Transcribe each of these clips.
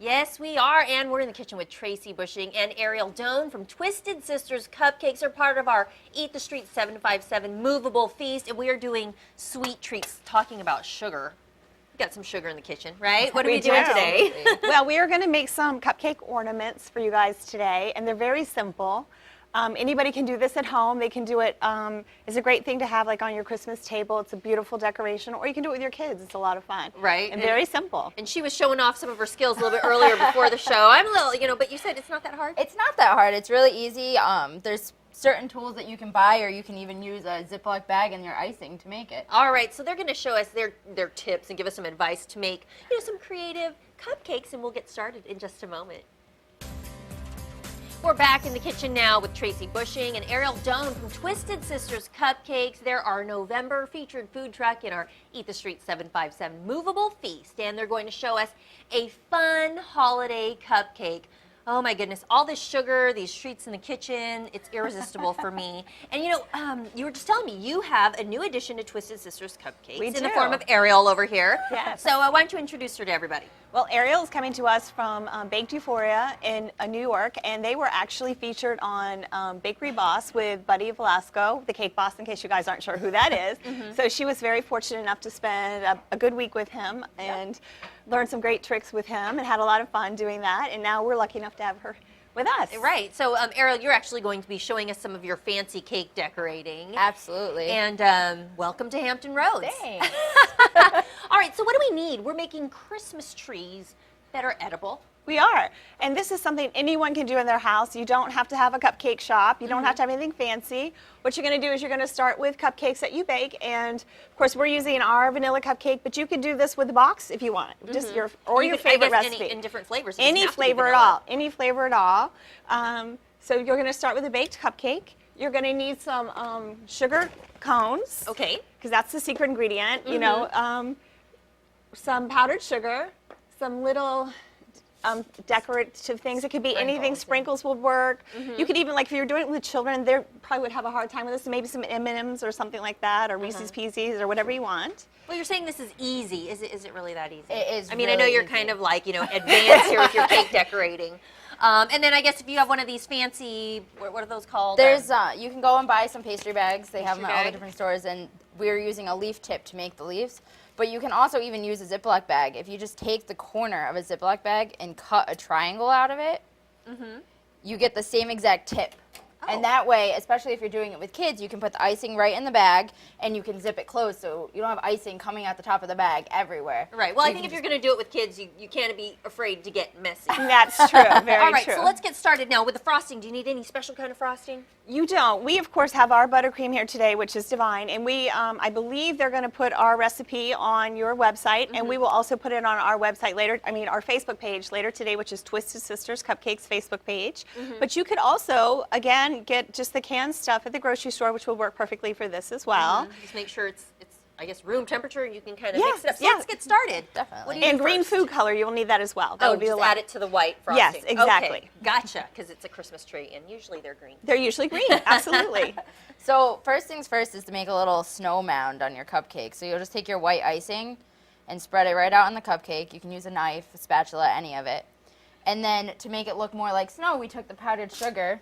Yes, we are, and we're in the kitchen with Tracy Busching and Ariel Doan from Twisted Sisters Cupcakes. They're part of our Eat the Street 757 movable feast, and we are doing sweet treats, talking about sugar. We got some sugar in the kitchen, right? What are we doing today? Well, we are going to make some cupcake ornaments for you guys today, and they're very simple. Anybody can do this at home. They can do it. It's a great thing to have like on your Christmas table. It's a beautiful decoration, or you can do it with your kids. It's a lot of fun. Right. And very simple. And she was showing off some of her skills a little bit earlier before the show. I'm a little, but you said it's not that hard? It's not that hard. It's really easy. There's certain tools that you can buy, or you can even use a Ziploc bag in your icing to make it. All right, so they're going to show us their tips and give us some advice to make some creative cupcakes, and we'll get started in just a moment. We're back in the kitchen now with Tracy Busching and Ariel Doan from Twisted Sisters Cupcakes. They're our November featured food truck in our Eat the Street 757 movable feast, and they're going to show us a fun holiday cupcake. Oh my goodness, all this sugar, these treats in the kitchen, it's irresistible for me. And you were just telling me you have a new addition to Twisted Sisters Cupcakes in the form of Ariel over here. Yes. So why don't you introduce her to everybody? Well, Ariel is coming to us from Baked Euphoria in New York, and they were actually featured on Bakery Boss with Buddy Velasco, the cake boss, in case you guys aren't sure who that is. So she was very fortunate enough to spend a good week with him and learn some great tricks with him, and had a lot of fun doing that. And now we're lucky enough to have her with us. Right. So, Ariel, you're actually going to be showing us some of your fancy cake decorating. Absolutely. And welcome to Hampton Roads. Thanks. All right, so what do we need? We're making Christmas trees that are edible. We are. And this is something anyone can do in their house. You don't have to have a cupcake shop. You don't have to have anything fancy. What you're going to do is you're going to start with cupcakes that you bake. And, of course, we're using our vanilla cupcake, but you could do this with a box if you want. Just your favorite recipe. In different flavors. Any flavor at all. Any flavor at all. So you're going to start with a baked cupcake. You're going to need some sugar cones. Okay. Because that's the secret ingredient. You know, some powdered sugar, some little decorative things. It could be anything. Sprinkles will work. You could even, like, if you're doing it with children, they probably would have a hard time with this. So maybe some M&Ms or something like that, or Reese's Pieces, or whatever you want. Well, you're saying this is easy. Is it really that easy? It is. I mean, I know you're kind of like, advanced here with your cake decorating. And then I guess if you have one of these fancy, what are those called? There's, you can go and buy some pastry bags. They have them at all the different stores, and we're using a leaf tip to make the leaves. But you can also even use a Ziploc bag. If you just take the corner of a Ziploc bag and cut a triangle out of it, you get the same exact tip. And that way, especially if you're doing it with kids, you can put the icing right in the bag, and you can zip it closed so you don't have icing coming out the top of the bag everywhere. Right. Well, I think if you're going to do it with kids, you can't be afraid to get messy. That's true. Very true. All right, so let's get started now with the frosting. Do you need any special kind of frosting? You don't. We, of course, have our buttercream here today, which is divine. And we, I believe they're going to put our recipe on your website, and we will also put it on our website later, our Facebook page later today, which is Twisted Sisters Cupcakes Facebook page. But you could also, again, get just the canned stuff at the grocery store, which will work perfectly for this as well. Just make sure it's I guess room temperature, and you can kind of mix it up. So let's get started. Definitely. What do you And do green first? food color, you'll need that as well. That would be just add it to the white frosting. Yes, exactly. Okay, gotcha, because it's a Christmas tree, and usually they're green. They're usually green, absolutely. So first things first is to make a little snow mound on your cupcake. So you'll just take your white icing and spread it right out on the cupcake. You can use a knife, a spatula, any of it. And then to make it look more like snow, we took the powdered sugar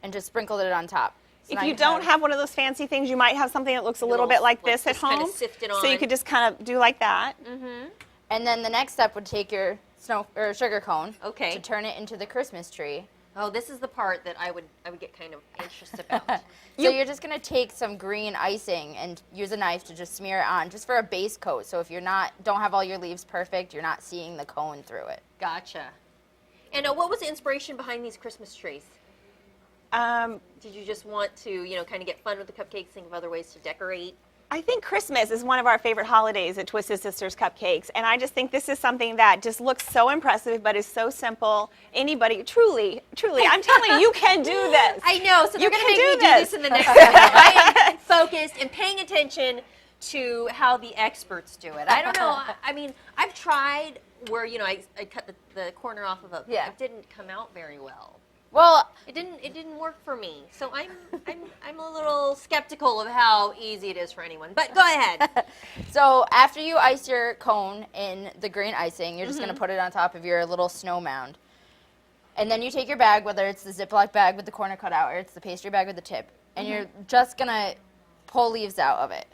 and just sprinkled it on top. So if you don't have one of those fancy things, you might have something that looks a little bit like this at home. Kind of sift it on. So you could just kind of do like that. And then the next step would take your sugar cone to turn it into the Christmas tree. Oh, this is the part that I would get kind of anxious about. So you're just going to take some green icing and use a knife to just smear it on, just for a base coat. So if you're don't have all your leaves perfect, you're not seeing the cone through it. Gotcha. And what was the inspiration behind these Christmas trees? Did you just want to, kind of get fun with the cupcakes, think of other ways to decorate? I think Christmas is one of our favorite holidays at Twisted Sisters Cupcakes, and I just think this is something that just looks so impressive, but is so simple. Anybody, truly, I'm telling you, you can do this. I know, so they're going to make me do this in the next minute. I am focused and paying attention to how the experts do it. I don't know. I mean, I've tried where, I cut the corner off of it didn't come out very well. Well, It didn't work for me. So I'm a little skeptical of how easy it is for anyone. But go ahead. so after you ice your cone in the green icing, you're just going to put it on top of your little snow mound. And then you take your bag, whether it's the Ziploc bag with the corner cut out or it's the pastry bag with the tip, and you're just going to pull leaves out of it.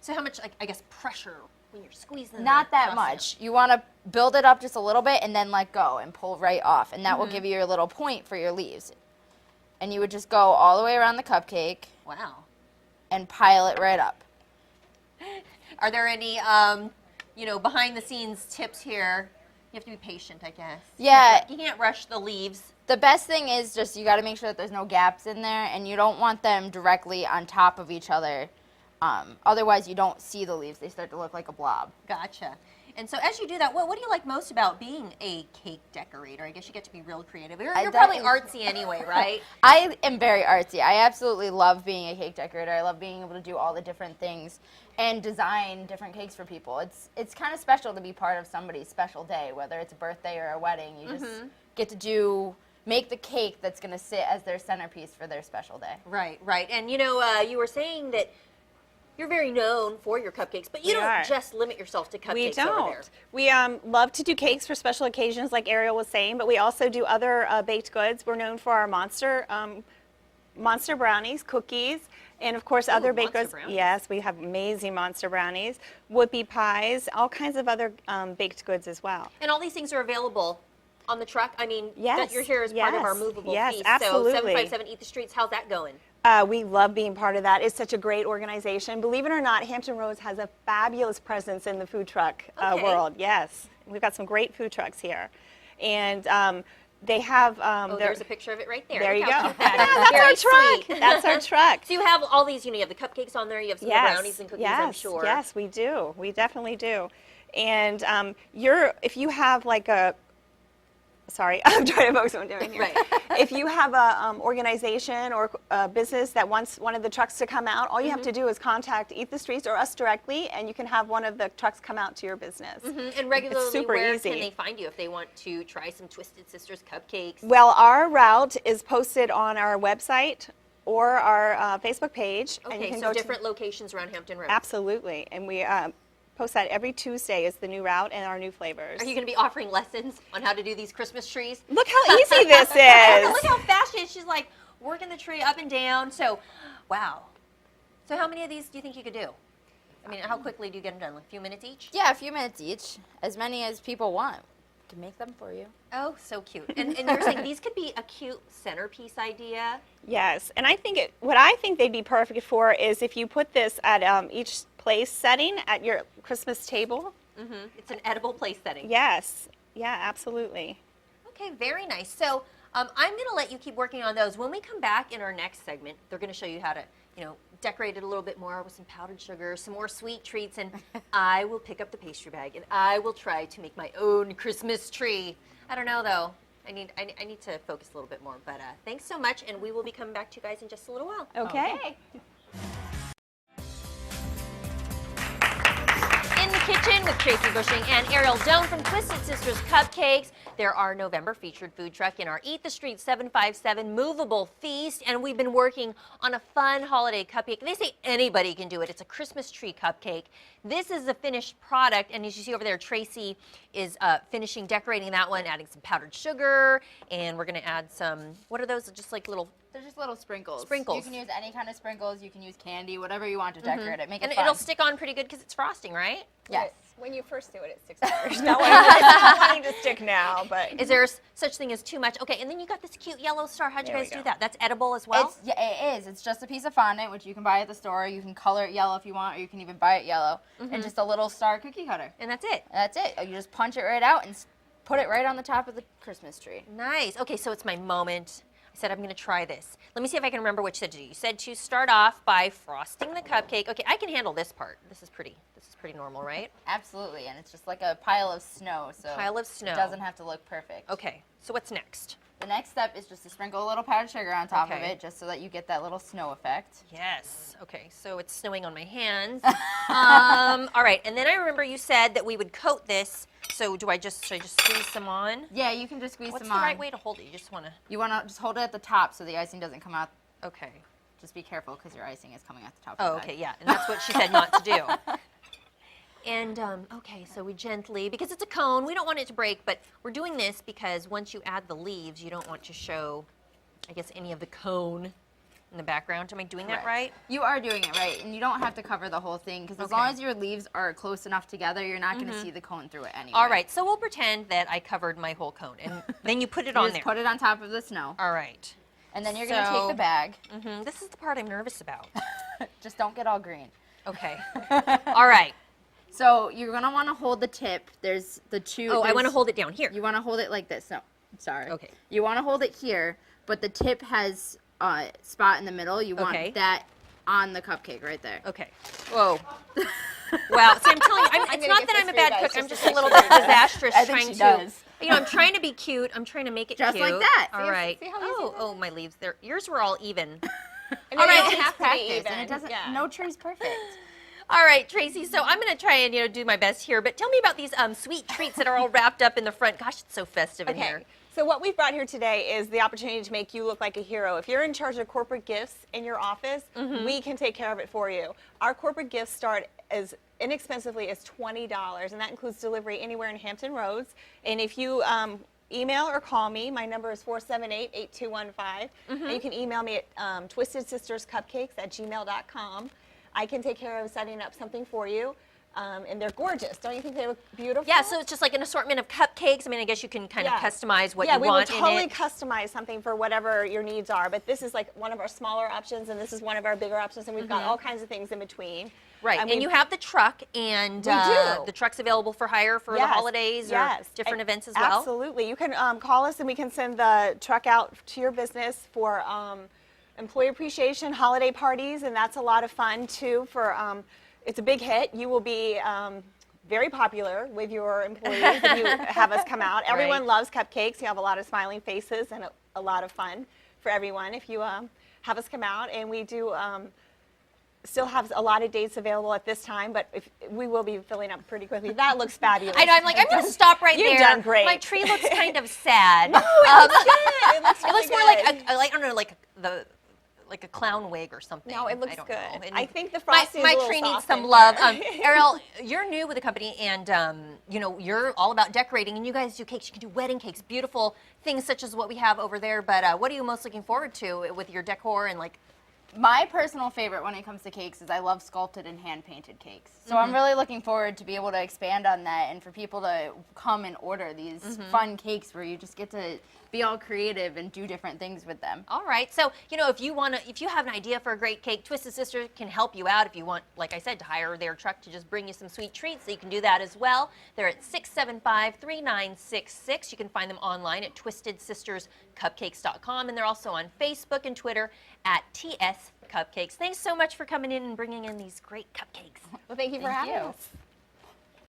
So how much, I guess, pressure when you're squeezing? Not that much. You want to build it up just a little bit and then let go and pull right off. And that will give you your little point for your leaves. And you would just go all the way around the cupcake. Wow. And pile it right up. Are there any, behind the scenes tips here? You have to be patient, I guess. Yeah. You can't rush the leaves. The best thing is just you got to make sure that there's no gaps in there, and you don't want them directly on top of each other. Otherwise, you don't see the leaves. They start to look like a blob. Gotcha. And so as you do that, what do you like most about being a cake decorator? I guess you get to be real creative. You're probably artsy anyway, right? I am very artsy. I absolutely love being a cake decorator. I love being able to do all the different things and design different cakes for people. It's kind of special to be part of somebody's special day, whether it's a birthday or a wedding. You just get to make the cake that's going to sit as their centerpiece for their special day. Right, right. And you were saying that you're very known for your cupcakes, but you don't just limit yourself to cupcakes. We don't. Over there. We love to do cakes for special occasions, like Ariel was saying, but we also do other baked goods. We're known for our monster brownies, cookies, and of course other baked goods. Brownies. Yes, we have amazing monster brownies, whoopie pies, all kinds of other baked goods as well. And all these things are available on the truck. I mean, Yes, that you're here as part of our movable feast. absolutely. So 757 Eat the Streets, how's that going? We love being part of that. It's such a great organization. Believe it or not, Hampton Roads has a fabulous presence in the food truck world. Yes, we've got some great food trucks here. And they have... there's a picture of it right there. There you Look go. how cute that is. That's our Very truck. sweet. That's our truck. So you have all these, you have the cupcakes on there, you have some of the brownies and cookies, I'm sure. Yes, we do. We definitely do. And if you have like a... Sorry, I'm trying to focus on what I'm doing here. Right. If you have a organization or a business that wants one of the trucks to come out, all you have to do is contact Eat the Streets or us directly, and you can have one of the trucks come out to your business. And regularly, It's super where easy. can they find you if they want to try some Twisted Sisters cupcakes? Well, our route is posted on our website or our Facebook page. and you Okay, can so go different locations around Hampton Roads. Absolutely, and we post that every Tuesday is the new route and our new flavors. Are you going to be offering lessons on how to do these Christmas trees? Look how easy this I know, is. look how fast she is. She's like working the tree up and down. So, wow. So how many of these do you think you could do? I mean, how quickly do you get them done? Like a few minutes each? Yeah, a few minutes each. As many as people want. We can make them for you. Oh, so cute. And you're saying these could be a cute centerpiece idea? Yes, and I think what I think they'd be perfect for is if you put this at each place setting at your Christmas table. It's an edible place setting. Yes, yeah, absolutely. Okay, very nice. So I'm going to let you keep working on those. When we come back in our next segment, they're going to show you how to, decorate it a little bit more with some powdered sugar, some more sweet treats, and I will pick up the pastry bag and I will try to make my own Christmas tree. I don't know though. I need to focus a little bit more. But thanks so much, and we will be coming back to you guys in just a little while. Okay. In the kitchen with Tracy Busching and Ariel Doan from Twisted Sisters Cupcakes. They're our November featured food truck in our Eat the Street 757 movable feast, and we've been working on a fun holiday cupcake. They say anybody can do it. It's a Christmas tree cupcake. This is the finished product, and as you see over there, Tracy is finishing decorating that one, adding some powdered sugar, and we're going to add some, what are those? Just like little... They're just little sprinkles. Sprinkles. You can use any kind of sprinkles. You can use candy, whatever you want to decorate it. Make it And fun. it'll stick on pretty good because it's frosting, right? Yes. When you first do it, it sticks better. It's not wanting to stick now, but Is there such thing as too much? Okay, and then you got this cute yellow star. How'd you There guys we do go. that? That's edible as well? It is. It's just a piece of fondant, which you can buy at the store. You can color it yellow if you want, or you can even buy it yellow. And just a little star cookie cutter. And that's it. That's it. You just punch it right out and put it right on the top of the Christmas tree. Nice. Okay, so it's my moment. I said I'm going to try this. Let me see if I can remember what you said to do. You said to start off by frosting the cupcake. Okay, I can handle this part. This is pretty normal, right? Absolutely, and it's just like a pile of snow, so Pile of snow. it doesn't have to look perfect. Okay, so what's next? The next step is just to sprinkle a little powdered sugar on top of Okay. it, just so that you get that little snow effect. Yes. Okay, so it's snowing on my hands. All right, and then I remember you said that we would coat this so should I just squeeze some on? Yeah, you can just squeeze What's some the on. right way to hold it? You just want to... You want to just hold it at the top so the icing doesn't come out. Okay. Just be careful because your icing is coming at the top. Oh, of the okay, bag. yeah, and that's what she said not to do. And, okay, so we gently, because it's a cone, we don't want it to break, but we're doing this because once you add the leaves, you don't want to show, I guess, any of the cone in the background. Am I doing that right? You are doing it right, and you don't have to cover the whole thing because as long as your leaves are close enough together, you're not going to see the cone through it anyway. All right, so we'll pretend that I covered my whole cone, and then you put it on Just there. put it on top of the snow. All right. And then you're going to take the bag. This is the part I'm nervous about. Just don't get all green. Okay. All right. So you're going to want to hold the tip. There's the two. Oh, I want to hold it down here. You want to hold it like this. No, sorry. Okay. You want to hold it here, but the tip has a spot in the middle. You want that on the cupcake right there. Okay. Whoa. Wow. So I'm telling you, it's gonna not get that this I'm a for you bad guys, cook. just I'm to just a make little sure bit you're good. disastrous I think trying she to. does. You know, I'm trying to be cute. I'm trying to make it Just cute. like that. All right. see how easy Oh, that oh, my leaves. Yours were all even. And All you right, don't it's have to be Practice, even. and it doesn't. Yeah. No tree's perfect. All right, Tracy. So I'm going to try and do my best here. But tell me about these sweet treats that are all wrapped up in the front. Gosh, it's so festive in here. Okay, so what we've brought here today is the opportunity to make you look like a hero. If you're in charge of corporate gifts in your office, we can take care of it for you. Our corporate gifts start as inexpensively as $20, and that includes delivery anywhere in Hampton Roads. And if you email or call me, my number is 478-8215, and you can email me at twistedsisterscupcakes@gmail.com. I can take care of setting up something for you. And they're gorgeous. Don't you think they look beautiful? Yeah, so it's just like an assortment of cupcakes. I mean, I guess you can kind of customize what you we will want in totally it. customize something for whatever your needs are. But this is like one of our smaller options, and this is one of our bigger options, and we've got all kinds of things in between. Right, and you have the truck, and We do. the truck's available for hire for the holidays or different events as well? Absolutely. You can call us, and we can send the truck out to your business for employee appreciation, holiday parties, and that's a lot of fun, too. It's a big hit. You will be very popular with your employees if you have us come out. Everyone loves cupcakes. You have a lot of smiling faces and a lot of fun for everyone if you have us come out. And we do still have a lot of dates available at this time, but we will be filling up pretty quickly. That looks fabulous. I know, I'm like, I'm going to stop right there. You've done great. My tree looks kind of sad. No, it looks good. It looks It looks more like I don't know, like a clown wig or something. No, it looks I don't good. know. And I think the frosting my is a little tree needs soft some in love. there. Ariel, you're new with the company, and you're all about decorating, and you guys do cakes. You can do wedding cakes, beautiful things such as what we have over there. But what are you most looking forward to with your decor and like? My personal favorite when it comes to cakes is I love sculpted and hand-painted cakes. So I'm really looking forward to be able to expand on that and for people to come and order these fun cakes where you just get to be all creative and do different things with them. All right. So, if you have an idea for a great cake, Twisted Sisters can help you out if you want, like I said, to hire their truck to just bring you some sweet treats. So you can do that as well. They're at 675-3966. You can find them online at twistedsisterscupcakes.com, and they're also on Facebook and Twitter at TS Cupcakes. Thanks so much for coming in and bringing in these great cupcakes. Well, thank you for having us.